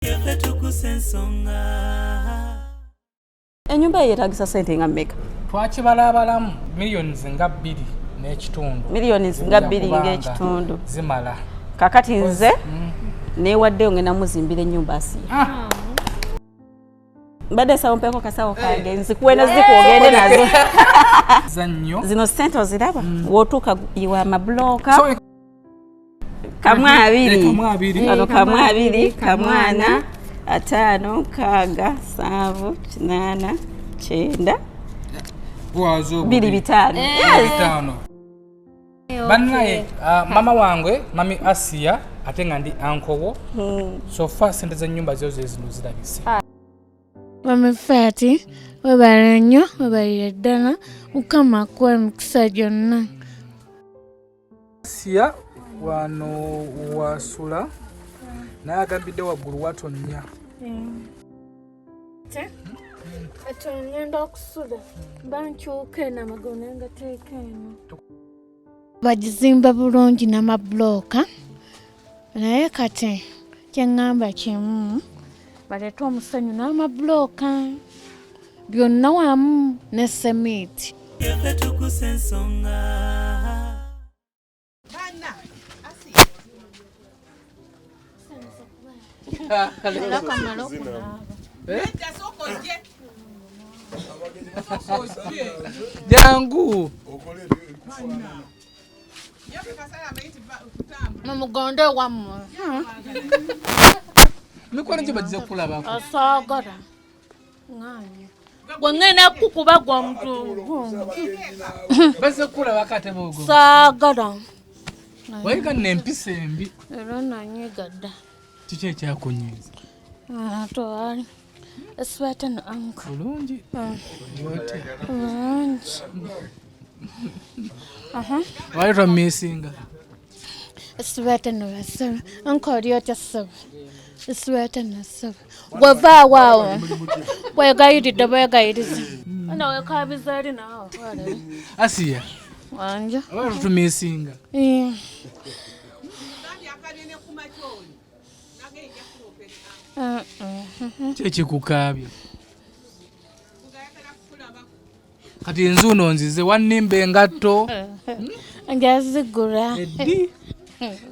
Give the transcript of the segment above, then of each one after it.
Tuggussa Enssonga. Enyumba yeetagisa sente nga mmeka? Twakibalabalamu millions nga 2 n'ekitundu. Millions nga 2 ng'ekitundu. Zimala. Kakati nze neewadde ngenda muzimbira ennyumba Asiya. Mbadde sawo mpeko kasawo kange nzikuwe naziku ogende nazo. Zannyo. Zino sente oziraba? Wootuuka iwa amabulooka. Kamwe abiri. Kano kamwe abiri, kamwana, 5, 6, 7, 8, 9. Bwazo. 2, 5. Bannaye mama wange mami Asiya ate nga ndi ankowo. So far sente z'ennyumba zo zino zirabise. Mami Fati, webale nnyo, webalire ddala, Mukama akuwe emikisa gyonna. Asiya wano wasula naye agambidde waggulu watonnya. Ate ngenda okusula bankyuka eno amagulu naye ngateeka eno. Bagizimba bulungi n'amabulooka naye kati kyeŋŋamba kimu baleeta omusenyu n'amabulooka byonna wamu ne semiiti. Tuggussa Enssonga. Jangu. Mumugonde wammwe. Mikwano gye bagize kulabako. Asaagala. Ng'anya. Gwe ngenda kukuba gwa mutungu. Baze kulaba akatebe ogwo. Saagala. Wayiga n'empisa embi. Era nanyigadda. Kiki ekyakunyiiza? Twali. Esweta no anko. Bulungi. Bulungi. Wali twameesinga. Esweta no basaba. Anko oli otya saba. Esweta no saba. Gwava waawo. Bwegayiridde. Ana wekabiza eri naawe. Asiya. Wanja. Wali tumeesinga. Kyekikukaabya. Kati enzuuno nzize wannimba engatto. Njazigula. Eddi.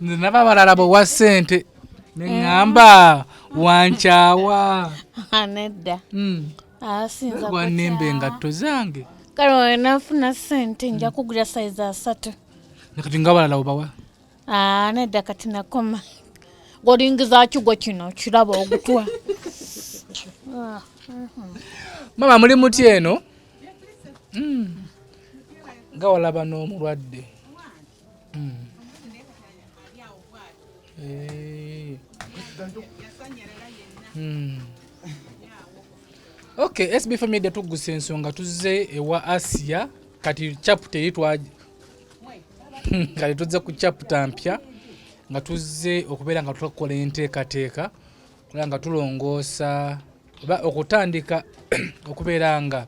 Nze naba abalala bwe ssente ne ŋŋamba wankyawa. Nedda. Asinza wannimba engatto zange. Kale wenafuna ssente nja kugula sayizi 3. Kati nga abalala obawa? Nedda kati nakoma. Golingiza kigwo kino kiraba ogutwa. Mama muli muti eno? Nga walaba n'omulwadde. Okay, SB4 Media Tuggussa Enssonga tuzze ewa Asiya kati chapter yitwaje. Kati tuzze ku chapter mpya nga tuzze okubeera nga tukola enteekateeka kuba nga tulongoosa oba okutandika okubeera nga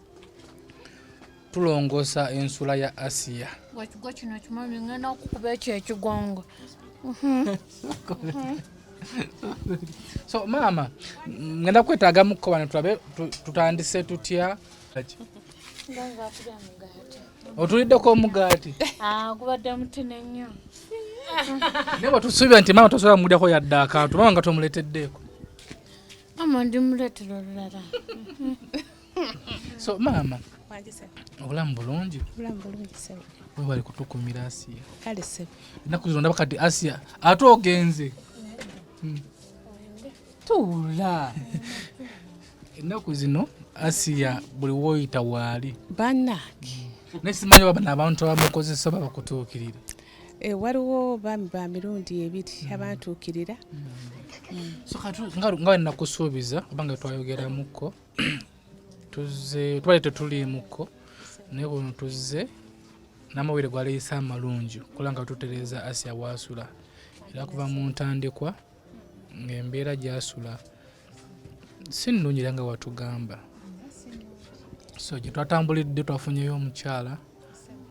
tulongoosa ensula ya Asiya. Wakigo kino kimanyi ngenda okukuba ekyo ekigongo. So mama ngenda kwetaaga mukko wano tulabe tutandise tutya. Otuliddeko omugaati? Gubadde mutine nnyo. Naye tusuubira nti mama tosobola kumuddako yadde akantu mama nga tomuleeteddeeko. Mama ndimuleetera olulala. So mama obulamu bulungi? Obulamu bulungi sebe. Webali kutukumira Asiya. Kale sebe. Ennaku zino ndaba kati Asiya ate ogenze. Tuula. Ennaku zino Asiya buli woyita waali. Bannange. Naye simanyi oba bano abantu abamukozesa oba bakutuukirira. Waliwo bami ba mirundi ebiri abantuukirira. So kati nga nakusuubiza oba nga twayogeramukko tuzze twali tetuliimukko naye buno tuzze n'amawere gwaleeyisa amalungi kulanga tutereeza Asiya waasula era kuva mu ntandikwa ng'embeera gy'asula si nnungi era nga watugamba. So gye twatambulidde twafunyeyo omukyala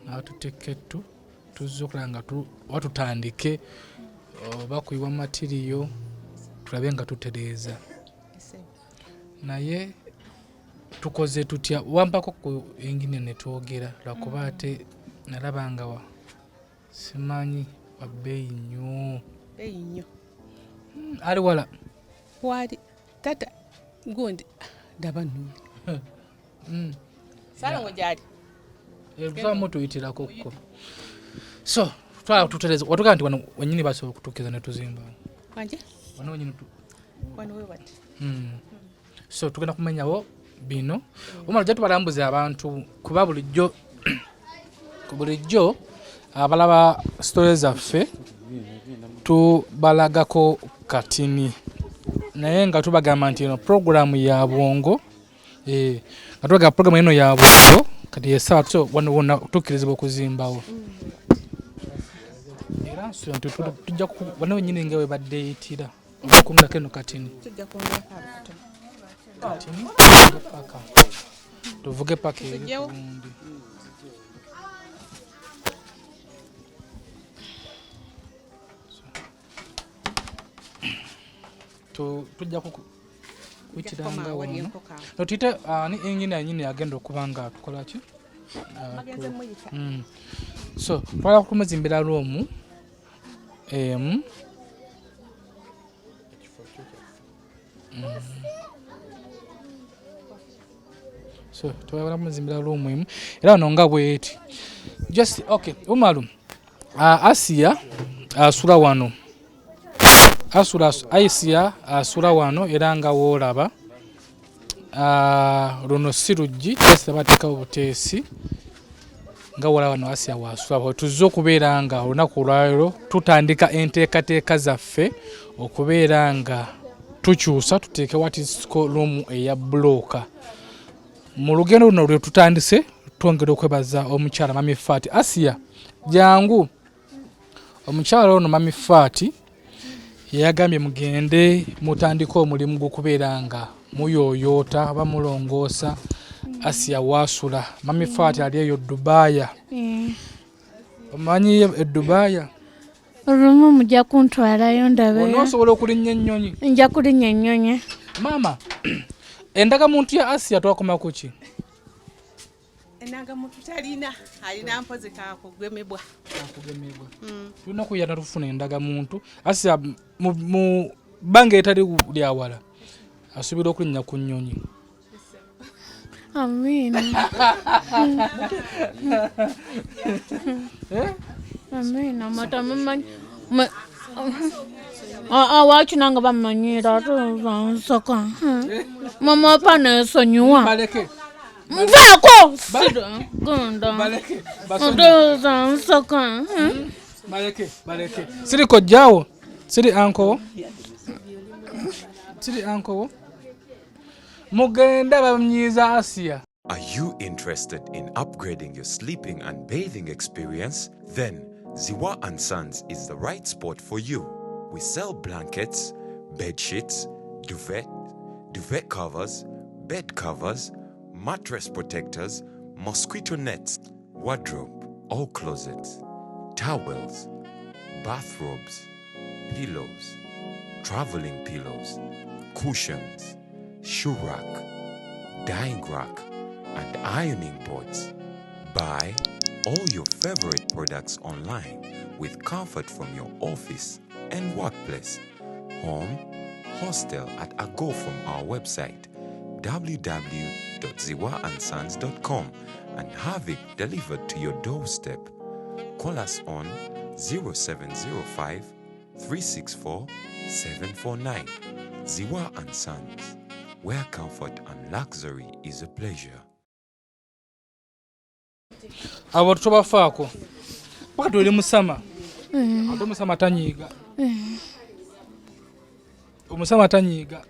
n'atutekettu tuzze okulanga watutandike oba kuyiwa matiriyo tulabe nga tutereeza naye tukoze tutya wampako ku engine ne twogera lwakuba ate nalaba nga wa simanyi wa bbeeyi nnyo ali wala wali tata gundi ndaba nnuuli salongo gyali tuvaamu tuyitirako kko so twala tutereza watugaa nti wano wenyini basobola okutuukiza ne tuzimba wanje wano wenyini wano we wati so tugenda kumenyawo bino omala ojja tubalambuza abantu kuba bulijjo abalaba sitole zaffe tubalagako katini naye nga tubagamba nti eno programu ya bwongo nga tubagamba programu eno ya bwongo kati yesawa so wano wonna tukkirizibwa okuzimbawo era so nti tujja wano wenyini nga webadde eyitira okungako eno katini tuvuge paka eri bulungi tujja kukitiranga wano notuyite ni engine yanyini agenda okuba nga tukola ki so twala kutumuzimbira lwomu emu so twala kumuzimbira lwomu emu era wano nga bweti just okay umalu Asia asula wano Asia asula wano era nga woolaba luno si luggi tesi bateekawo buteesi nga woolaba wano Asia wasula tuzze okubeera nga olunaku olwaliro tutandika enteekateeka zaffe okubeera nga tukyusa tuteeke watisiko lumu eya bulooka mu lugendo luno lwe tutandise twongera okwebaza omukyala Mami Faati Asia jangu omukyala ono Mami Faati yagambye mugende mutandika omulimu gw'okubeera nga muyooyoota bamulongoosa Asia wasula Mami Faati ali eyo Dubaaya omanyi Dubaaya olumu mujja kuntwalayo ndabe onoosobola okulinnya ennyonyi nja kulinnya ennyonyi maama endagamuntu ya Asia twakoma ku ki endagamuntu talina alina mpozi kakugemebwa tulina okuyana tufuna endagamuntu Asia mu bbanga etali lyawala asuubira okulinnya ku nnyonyi amina amina matamumanyi wakinanga bamanyira tuzansaka mama panesonyiwa nvaako gunda tuzansaka baleke siri kojjaawo siri ankowo mugenda bamnyiiza Asia. Are you interested in upgrading your sleeping and bathing experience? Then Ziwa & Sons is the right spot for you. We sell blankets, bed sheets, duvet covers, bed covers, mattress protectors, mosquito nets, wardrobe, all closets, towels, bathrobes, pillows, traveling pillows, cushions, shoe rack, dyeing rack, and ironing boards. Buy all your favorite products online with comfort from your office and workplace, home, hostel at a go from our website www.ziwaansons.com and have it delivered to your doorstep. Call us on 0705 364 749. Ziwa & Sons, where comfort and luxury is a pleasure. Abo tubafaako paka tuli musama ate musama tanyiiga omusama tanyiiga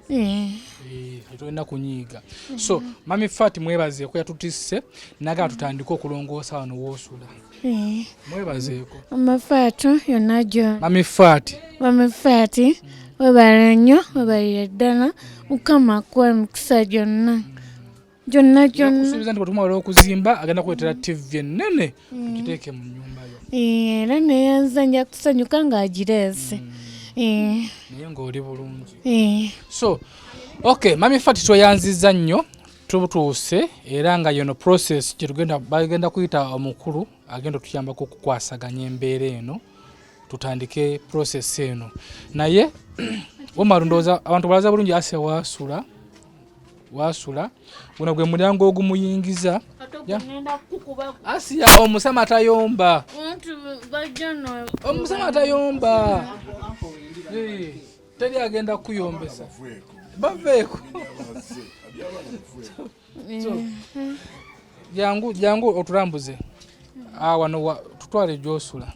tulina kunyiiga so Mami Faati mwebazeeko yatutisse naga tutandika okulongoosa wano woosula mwebazeeko Mami Faati yonna gyo Mami Faati webale nnyo webalire ddala Mukama akuwe emikisa gyonna kusuubiza nti bwetumala okuzimba agenda kuleetera TV ennene tukiteeke mu nnyumba yo era neyanza nja kusanyuka ng'agireese naye ng'oli bulungi so Okay, mami fati twayanziza nnyo tubutuuse era nga yono process kyetugenda bagenda kuyita omukulu agenda tuyambako okukwasaganya embeera eno tutandike process eno naye omarundoza abantu balaza bulungi Asia wasula guno gwe mulyango ogumuyingiza Asia omusama tayomba omusama tayomba teri agenda kuyombesa baveeko jangu otulambuze wano tutwale gyosula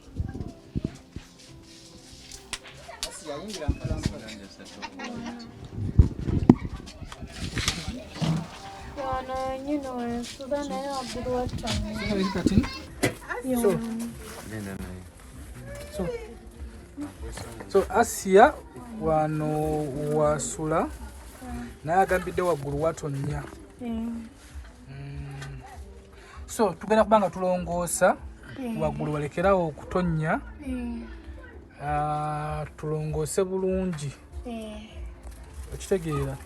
So Asia wano wasula naye agambidde waggulu watonnya. So tugenda kubanga tulongoosa waggulu walekerawo okutonnya tulongoose bulungi okitegeera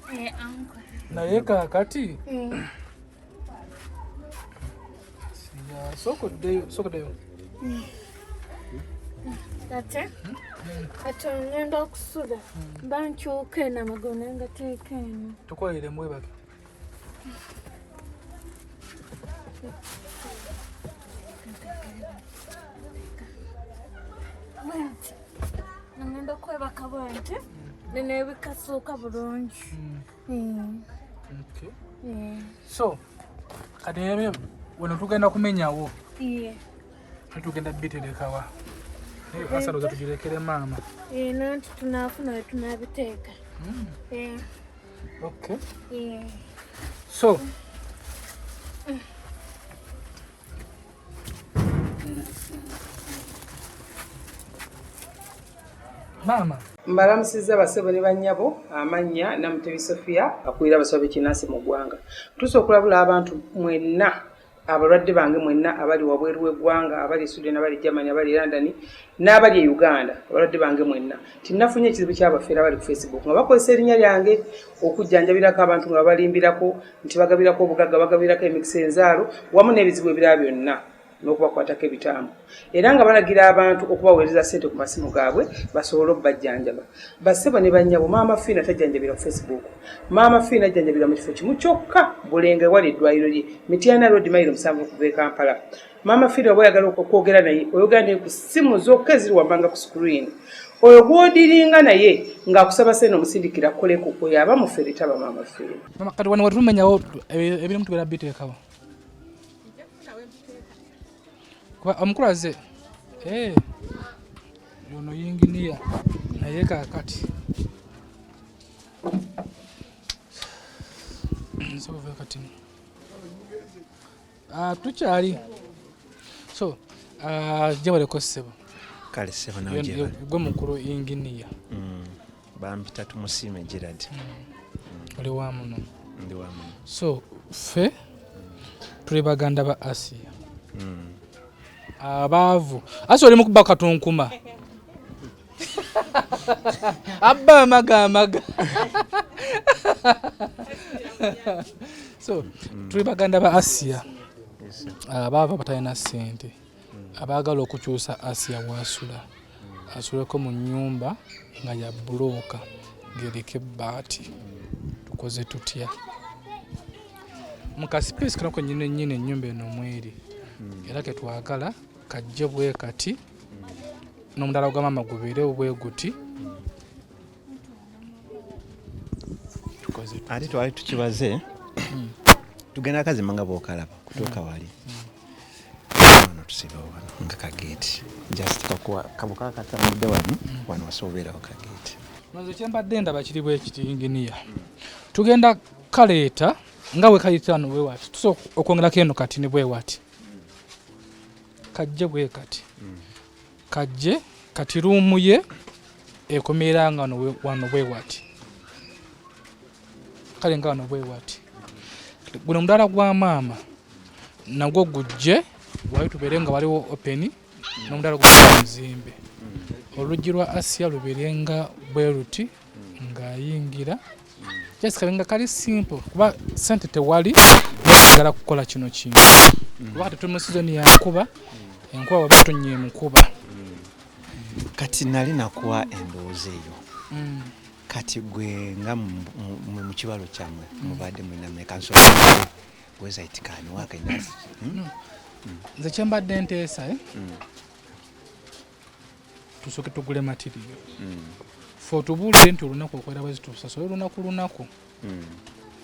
naye kaakati sokoddeyo Ate ngenda okusula bankyuka eno amagulu nengateeka eno tukolere mwebake ngenda okwebaka bwenti nenebikasuuka bulungi. So kati wano tugenda kumenyawo tugenda biterekawa asaloza tugirekere maama nanti tunaafuna we tunabiteeka. Okay. So Mama mbalamusiza basebo ne bannyabo amannya Namutebi Sofia akulira abasawo b'ekinnansi mu ggwanga. Tusobola okulabula abantu mwenna abalwadde bange mwenna abali wabweru w'eggwanga abali Sweden abali Germany abali London n'abali e Uganda abalwadde bange mwenna tinnafunye ekizibu ky'abafeera abali ku Facebook nga bakozesa erinnya lyange okujjanjabirako abantu nga babalimbirako nti bagabirako obugagga bagabirako emikisa enzaalo wamu n'ebizibu ebirala byonna n'okubakwatako ebitambo era nga balagira abantu okubaweereza ssente ku masimu gaabwe basobole okubajjanjaba. Basebo ne bannyabo maama Fiina tajjanjabira ku Facebook, maama Fiina ajjanjabira mu kifo kimu kyokka Bulenge wali eddwaliro lye Mityana Road mayiro 7 okuva e Kampala. Maama Fiina oba oyagala okwogera naye oyogera naye ku ssimu zokka eziri wammanga ku screen oyo gw'odiringa naye ng'akusaba ssente omusindikira kukoleko oyo aba mufere taba maama Fiina. Mama kati wano watumenyawo ebirimu tugenda biteekawo omukulu azze yono yinginiya naye kaakati nsobola kati tukyali so jebaleko ssebo kale ssebo nawe jebale gwe mukulu yinginiya bampita tumusiime Gerard oli wa muno ndi wa muno so ffe tuli baganda ba Asia abaavu ase oli mukuba katunkuma abba amaga so tuli baganda ba Asia abaavu abatalina ssente abaagala okukyusa Asia wasula asuleko mu nnyumba nga ya bulooka ng'eriko ebbaati tukoze tutya mukasipesi kanako nyine ennyumba eno mweri era ketwagala kajje bwe kati n'omudala gwa maama gubeere bwe guti ate twali tukibaze tugenda akazima nga bw'okalaba kutuuka wali wano tusibawo wano nga kageeti just kabuka katambudde wano wasobeerawo kageeti noze kyembadde ndaba kiri bwe kitinginiya tugenda kaleeta nga bwe kayitano bwe wati tusobola okwongerako eno kati ne bwe wati kajje bwe kati kajje kati ruumu ye ekomeera nga wano bwe wati kale nga wano bwe wati guno mudala gwa maama nagwo gujje wali tubeere nga waliwo openi n'omudala gwa muzimbe oluggi lwa Asia lubeere nga bwe ruti ng'ayingira just kabenga kali simple kuba sente tewali bagala kukola kino kintu kuba tuli mu season ya nkuba enkuba bwe batonye mu nkuba kati nali nakuwa endowooza eyo kati gwe nga mu kibalo kyammwe mubadde mulina mekansolo gwezaitikani wakenasi nze kyembadde nteesa tusooke tugule matiriyo fe tubuulire nti olunaku okwera bwe zitusasole lunaku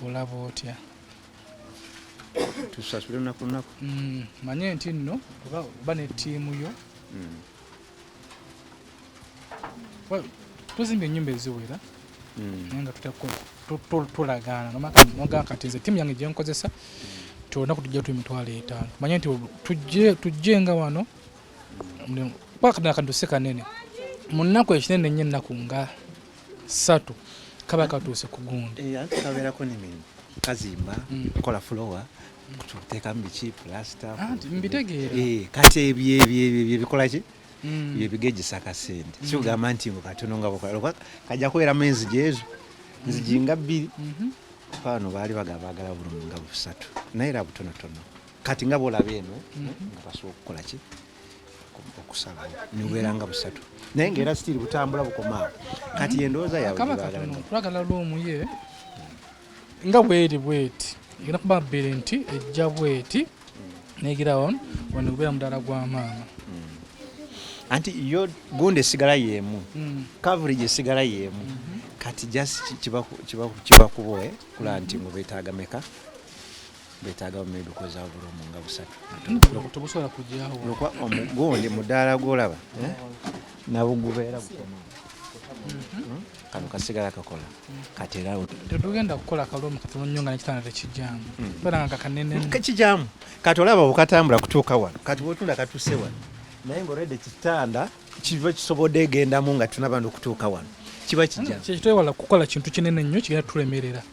olaba otya tusasule lunaku manye nti nno oba ne ttiimu yo tuzimbye ennyumba eziwera naye nga tulagaana nogaa kati nze ttiimu yange gyenkozesa ti olunaku tujja tuli 5,000 manye nti tujje nga wano pakatuse kanene mu nnaku ekinene nnyo ennaku nga 3 kaba katuuse ku gundi kabeerako n'emirimu kazimba kola flowa kuteekamu biki plasta mbitegeera kati ebyo bikola ki byebigejesa akasente sikugamba nti ngo katono nga bokola kajja kubeeramu enzigi ezo nzigi nga 2 paano baali bagala bulumu nga 3 naye era butonotono kati nga bolaba eno nga basobola okukola ki okusalawo nibeera nga 3 naye ngaera sitiri butambula bukomaawo kati endowooza yaabetwagala luumu ye nga bweti egenda kuba bbere nti ejja bweti negirawo wano kubeera mudaala gwa maama anti yo gundi esigala yeemu coverage esigala yeemu kati just kiba kuboe kula nti ngo beetaaga meka beetaaga maybe koza obulumu nga 3 tobusobola kujjawo lokwa omugundi mudaala gwolaba nabugubeera bukoma kano kasigala kakola kati era tetugenda kukola kaloomu katono nnyo nga nekitanda tekijjaamu beera nga kakanene kakijjaamu kati olaba bukatambula kutuuka wano kati bwotunda katuse wano naye ng'olwedde kitanda kiba kisobodde egendamu nga tuna bantu okutuuka wano kiba kijja kyekitwewala kukola kintu kinene nnyo kigenda tulemerera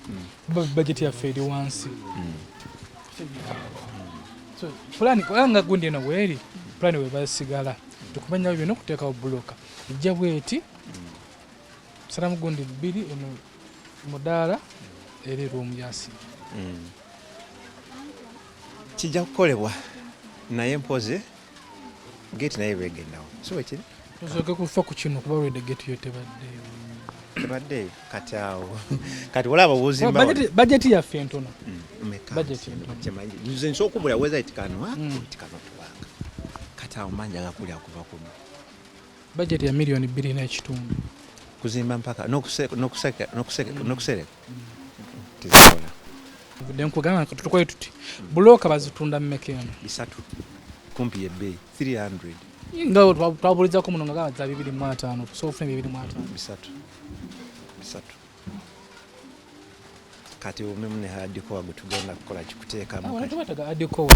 bajeti yaffe eri wansi pulani nga gundi eno weeri pulani webasigala tukumanya byonna okuteekawo buloka ejja bweti salamu gundi 2 eno mudaala eri ruumu yasi kijja kukolebwa naye mpoze gate naye begendawo so ekiri tusooke kufa ku kino kuba lwedde gate yo tebaddeyo kati awo kati olaba obuzimba bajeti yaffe entono nze nsobola okubula weza itikano tubanga kati awo mangi agakulya kuva kuno bajeti ya miliyoni 2.5 kuzimba mpaka n'okusereka tezikola vudde nkugamba tutukole tuti buloka bazitunda mmeka eno 3 kumpi ebbeeyi 300 nga twabulizako muno nga gaza 2.5 tusofuna 2.5 3 kati umemu ne hadiko wago tugenda kukola kikuteekamu kati wataga hadiko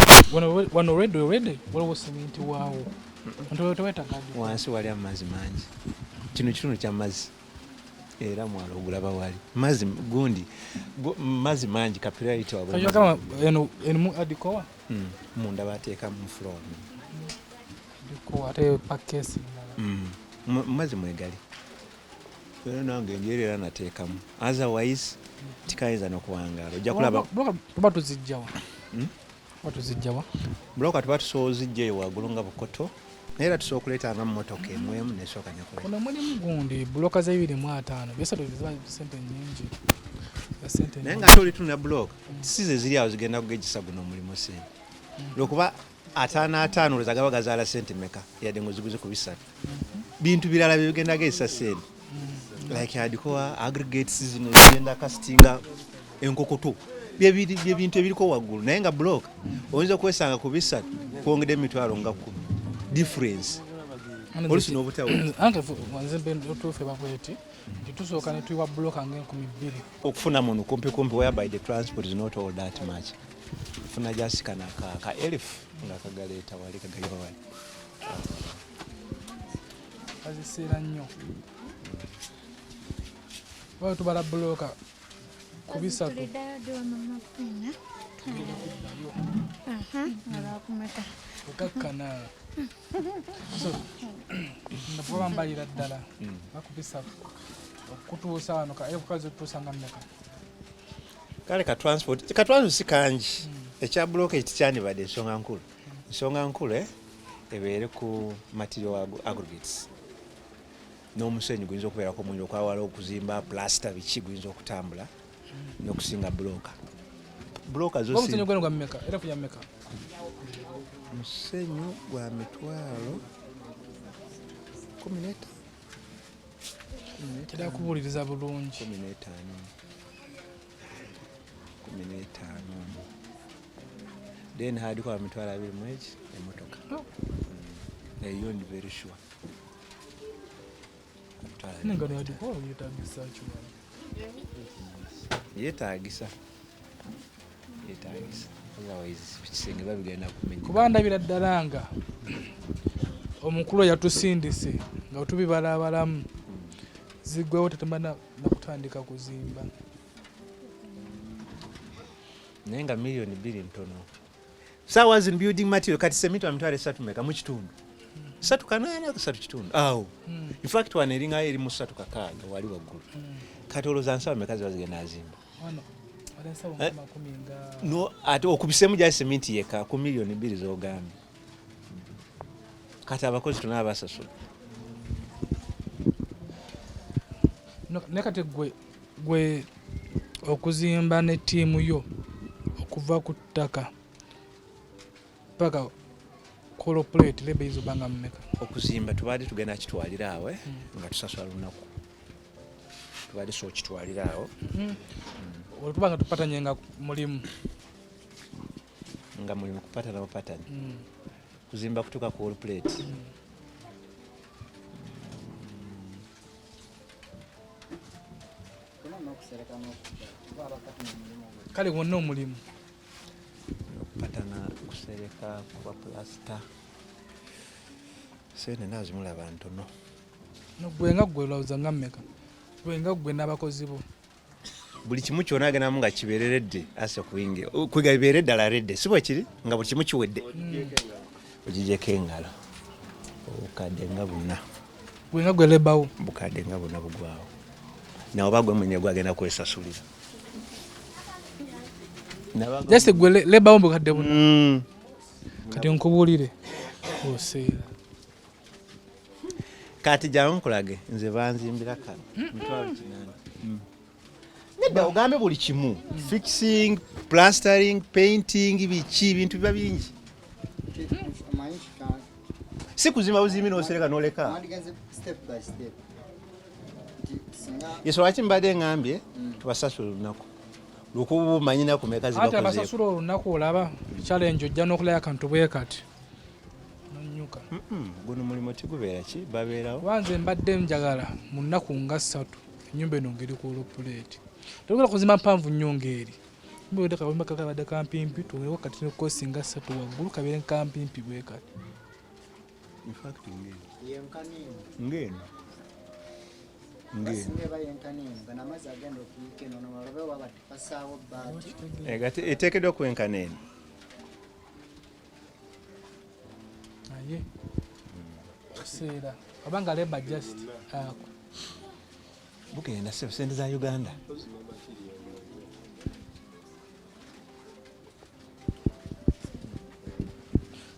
wano already waliwo simenti waawo wataga wansi wali amazzi mangi kino kitundu kya mazzi era mwalo ogulaba wali mazzi gundi mazzi mangi capillarity wabwe kama eno hadiko munda bateekamu floor ko ate pakesi mazzi mwegali era nange njerera nateekamu otherwise tikayinza n'okuwangaala ojja kulaba tuba tuzijjawa tuzijjawa buloka tuba tusobola ozijjayo waggulu nga bukoto naye era tusobola okuleeta nga mmotoka emwemu nesooka nyakola ono mulimu gundi buloka za 2.5 byesatu ziba sente nyingi naye nga ate olitunda buloka tisize ziri awo zigenda kugejisa guno omulimu sente lwokuba 5 oleza gaba gazaala sente meka yadde ng'oziguze ku 3 bintu birala bye bigenda gezisa sente like hadikoa aggregates zino zigenda castinga enkokoto bye bintu ebiriko waggulu naye nga block oyinza kwesanga ku 3 kwongedde emitwalo nga 10 difference olusi n'obutawo ante wanze otufe bakweti tusooka ne tuwa block nga 2,000 okufuna muno kumpi whereby the transport is not all that much funa jasikana ka 1000 nga kagaleeta wali kagaliba wali kaziseera nnyo wao tubala bloka ku 3 ukakkana so ndakuba mbalira ddala bakubisa okutuusa wano ka ebukazi otutuusa nga mmeka kale ka transport si kangi ekya bloke ekikyandibadde ensonga nkulu ebeere ku material aggregates n'omusenyu guyinza okubeerako mungi okwawala okuzimba plasta biki guyinza okutambula n'okusinga bloka omusenyu gweno gwa mmeka era kuya mmeka musenyu gwa mitwalo 15 kira kubuuliriza bulungi 15 then hadi kwa mitwalo 2 mwezi emotoka eyo ndi very sure nengano yadiko yetagisa chuma yetagisa otherwise kisenge babigenda kumenya kubanda biradalanga omukulu yatusindise nga tubibala abalamu zigwewo tetemana nakutandika kuzimba nenga milioni 2 ntono sawa in building material kati semito amitwale 3 meka mu kitundu 3 kanana 3 kitundu awo in fact waneringa eri mu 3 kakaga wali waggulu kati oloza nsawo mekazi bazigenda azimba no ate okubisemu gya sementi yeka ku milioni 2 z'ogambye kati abakozi tunabasasula nekati gwe okuzimba ne tiimu yo okuva ku ttaka paka corporate lebe izo banga mmeka okuzimba tubadde tugenda kitwalira awe nga tusasula lunaku tubadde so kitwalira awo olutubanga tupatanye nga mulimu kupatana mapatanye kuzimba kutuka ku corporate kale wonna omulimu patana kusereka kuba plasta sene nazimula abantu gwenga gwe lawuza nga mmeka gwenga gwe n'abakozi bo buli kimu kyona agenda nga kibereredde ase kuyingira kwiga biberedde alaredde sibo kiri nga buli kimu kiwedde ojijeko engalo obukadde nga buna gwenga gwe lebawo bukadde nga buna bugwawo nawe bagwe mwenye gwagenda kwesasulira jase gwe lebawo mbukadde buna kati nkubuulire oseera kati jamu nkulage nze banzimbira kano mitwalo 8 nedda ogambe buli kimu fixing plastering painting biki bintu biba bingi si kuzimba buzimbi n'osereka n'oleka yeso lwaki mbadde ngambye tubasasula olunaku lukubu manyina ku meka zibakozeeko ate abasasula olunaku olaba challenge ojja n'okulaya akantu bwe kati nonyuka guno mulimo tigubeera ki babeerawo wanze mbadde njagala mu nnaku nga 3 ennyumba eno ngeri ku olopuleti togera kuzimba mpanvu nnyo ngeri mbode kabamba kakabadde kampimpi tuwewo kati nekosi nga 3 waggulu kabeere kampimpi bwe kati in fact ngeno eteekeddwa okwenkana eno aye oseera abanga leba just ako bugenda sente za Uganda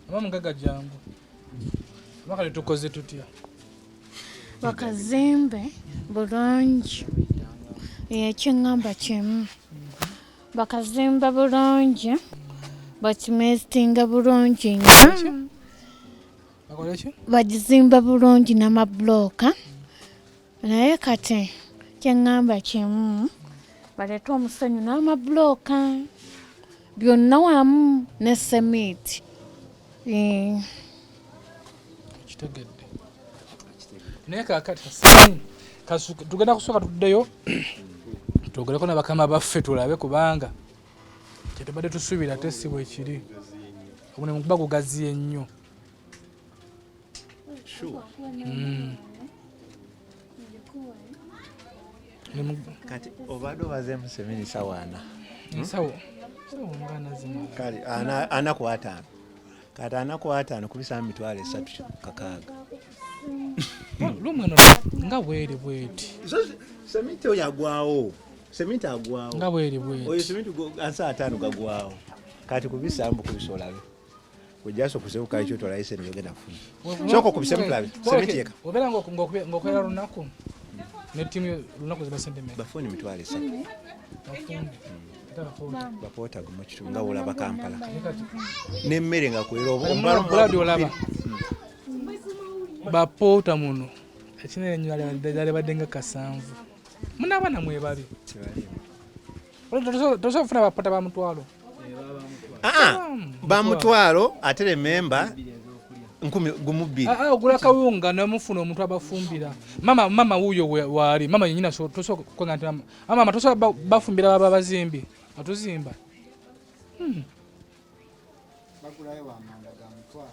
abamugaga jangu abakale tukoze tutya bakazimbe bulungi ekyeŋŋamba kimu bakazimba bulungi bakimesitinga bulungi nnyo bagizimba bulungi n'amabulooka naye kati kyeŋŋamba kimu baleeta omusenyu n'amabulooka byonna wamu ne semiti kitegedde naye kakati tugenda kusooka tuddeyo twogereko n'abakama baffe tulabe kubanga kyetubadde tusuubira ate si bwe kiri omulimu kuba gugaziye nnyo kati obadde obazeemu semini sawaana ensawo ngana zimala kale ana ku 5 kati ana ku 5 kubisa mitwalo 3 kakaaga lumweno nga bweri bweti semiti oyagwawo Sementi agwawo. Nga bweri. Oyo sementi asa 5 gagwawo. Kati kubisambu kubisolabe. Kujaso kuseuka icho to license yogenda kufuna. Choko kubisemplabe. Sementi yeka. Obera ngokwera lunaku. Ne timu lunaku ziba sentime. Bafuni mitwale sa. Bapota gumachitu nga olaba Kampala. Nemmere nga kwera ombalo olaba. Bapota muno. Ekinene nnyo ale badenga kasanvu. Munabana mwebabi. Toso kufuna bapota ba mutwalo. Ba mutwalo atele memba 12. Ogula kawunga namufuna omuntu abafumbira. Mama huyo wali. Mama yenyina toso kwanga nti mama toso bafumbira baba bazimbi. Atuzimba. Bakulayo wamanda ga mutwalo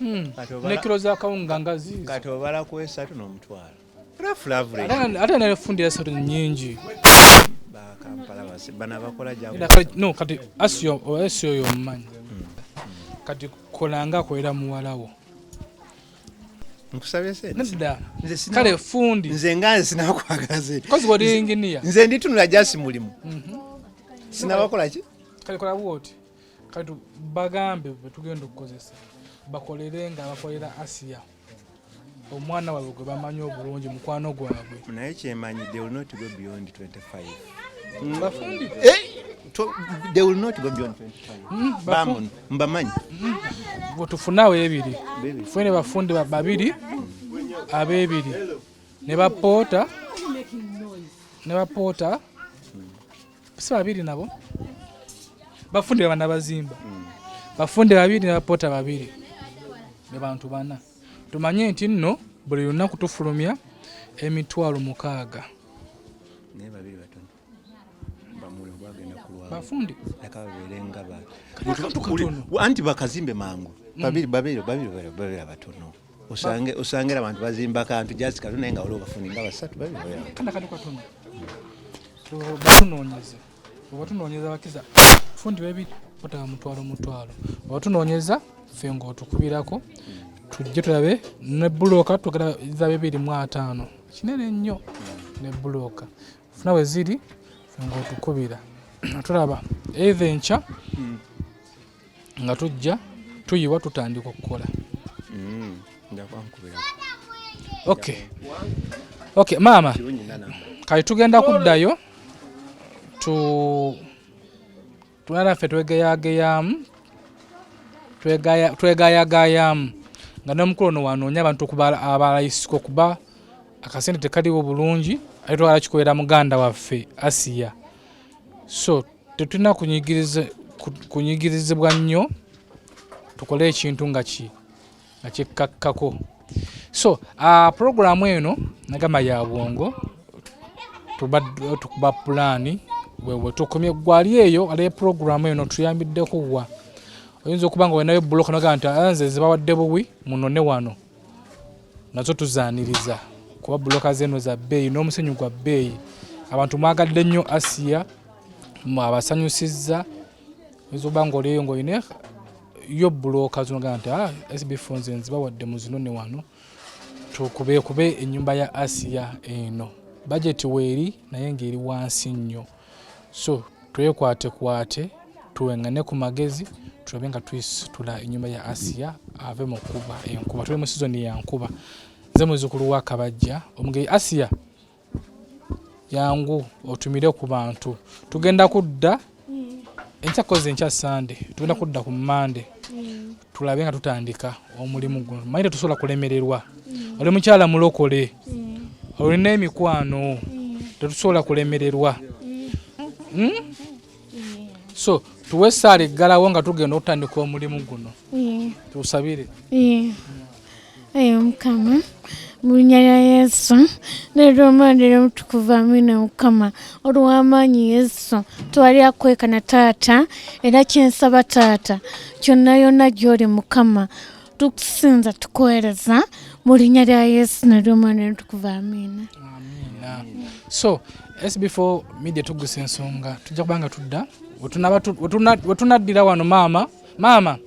bafu. Ne kilo za kawunga ngazi. Kati obala ku 3 n'omutwalo. Flavor. Ate nalefundira 3 nyingi. Ba Kampala basi bana bakola jabu. No kati asyo yo mmanyi. Kati kolanga kwera muwalawo. Nkusabye se. Nda. Kale fundi. Nze nganze sinakwagaze. Kozi wali engineer. Nze nditunula jasi mulimu. Sinabakola ki? Kale kola woti. Kati bagambe betugenda okukozesa. Bakolerenga bakolera Asia. Omwana wawe gwe bamanyi obulungi mukwano gwabwe. Naye kyemanyi they will not go beyond 25. Bafundi. They will not go beyond 25. Mbamanyi. Botufunawe ebiri. Fune bafundi babiri. Abebiri. Ne bapota. Pisa babiri nabo. Bafundi bana bazimba. Bafundi babiri ne bapota babiri. Ne bantu bana. Tumanye nti nno buli lunaku tufulumya emitwalo 6. Ne babiri batono. Bamule bagenda kulwa. Bafundi akaberenga ba. Tukatono. Anti bakazimbe mangu. Babiri batono. Osangira abantu bazimba kantu just katuna nga oloba bafundi nga 3 babiri. Kana katono. Batunonyeza bakiza. Fundi babiri pota mutwalo. Batunonyeza fengo tukubirako. Tujje tulabe ne buloka tukada za 2.5 kinene nnyo ne buloka funa we ziri ngo tukubira tulaba eventure nga tujja tuyiwa tutandika okukola ndakwankubira okay mama kali tugenda kuddayo tulala fe twegayagayamu nga nomukolo wanoonya abantu okubala abalayisiko kuba akasente tekaliwo bulungi ate twala kikolera muganda waffe Asia so tetulina kunyigirizibwa nnyo tukole ekintu nga kikkakkako so programu eno nagamba ya bwongo tukuba pulaani wewe tukomye gwali eyo ale programu eno tuyambiddeko wa oyinza okuba nga wenayo block naga nti anze zibawadde buwi munone wano nazo tuzaaniriza kuba bloka zeno za bbeeyi n'omusenyu gwa bbeeyi abantu mwagadde nnyo Asia abasanyusizza oyinza okuba nga oleeyo ng'oyine yo bloka zonaga nti SB4 nze nzibawadde mu zinone wano tukube ennyumba ya Asia eno budget weeri naye ng'eri wansi nnyo so twekwate tuwengane ku magezi tulabe nga twisitula ennyumba ya Asia ave mu kuba enkuba tuli mu season ya nkuba nze muzukulu wa Kabajja omugeyi Asia yangu otumire ku bantu tugenda kudda enkyakoze enkya Sunday tugenda kudda ku Monday tulabe nga tutandika omulimu guno mayite tusobola kulemererwa oli mukyala mulokole olina emikwano tetusobola kulemererwa so tuwe sale galawo nga tugenda otandika omulimu guno tusabire Mukama munya ya Yesu lero mandere mutukuva amina Mukama olw'amaanyi Yesu twali akweka na taata era kyensaba taata kyonna yonna gy'oli Mukama tukusinza tukoereza mu linnya lya Yesu lero mandere mutukuva amina. So SB4 Media Tuggussa Enssonga tujja kubanga tudda wetunaddira wano mama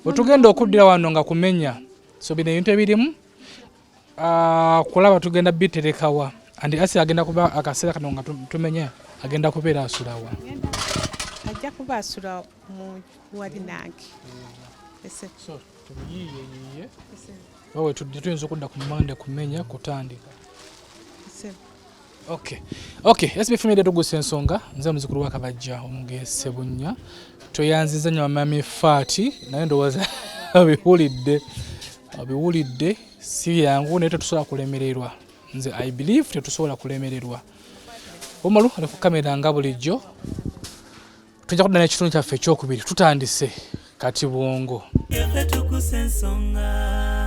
wetugenda okuddira wano nga kumenya so bino ebintu ebirimu kulaba tugenda biterekawa andi asi agenda kuba akaseera kano nga tumenya agenda kubeera asulawa ajja kuba asula mu wali nange so tuyiyiye wawe tuyinza okudda ku Monday kumenya kutandika Okay, SB4 Media Tuggussa Enssonga, nze muzukulu wa Kabajja omugese Bunnya. Toyanziza nnyo mami Faati, naye ndowooza abiwulidde si yangu naye tetusobola kulemererwa. Nze I believe tetusobola kulemererwa. Omalu ali ku kamera nga bulijjo. Tujja kudda n'ekitundu kyaffe ekyokubiri tutandise kati bwongo. Tuggussa Enssonga.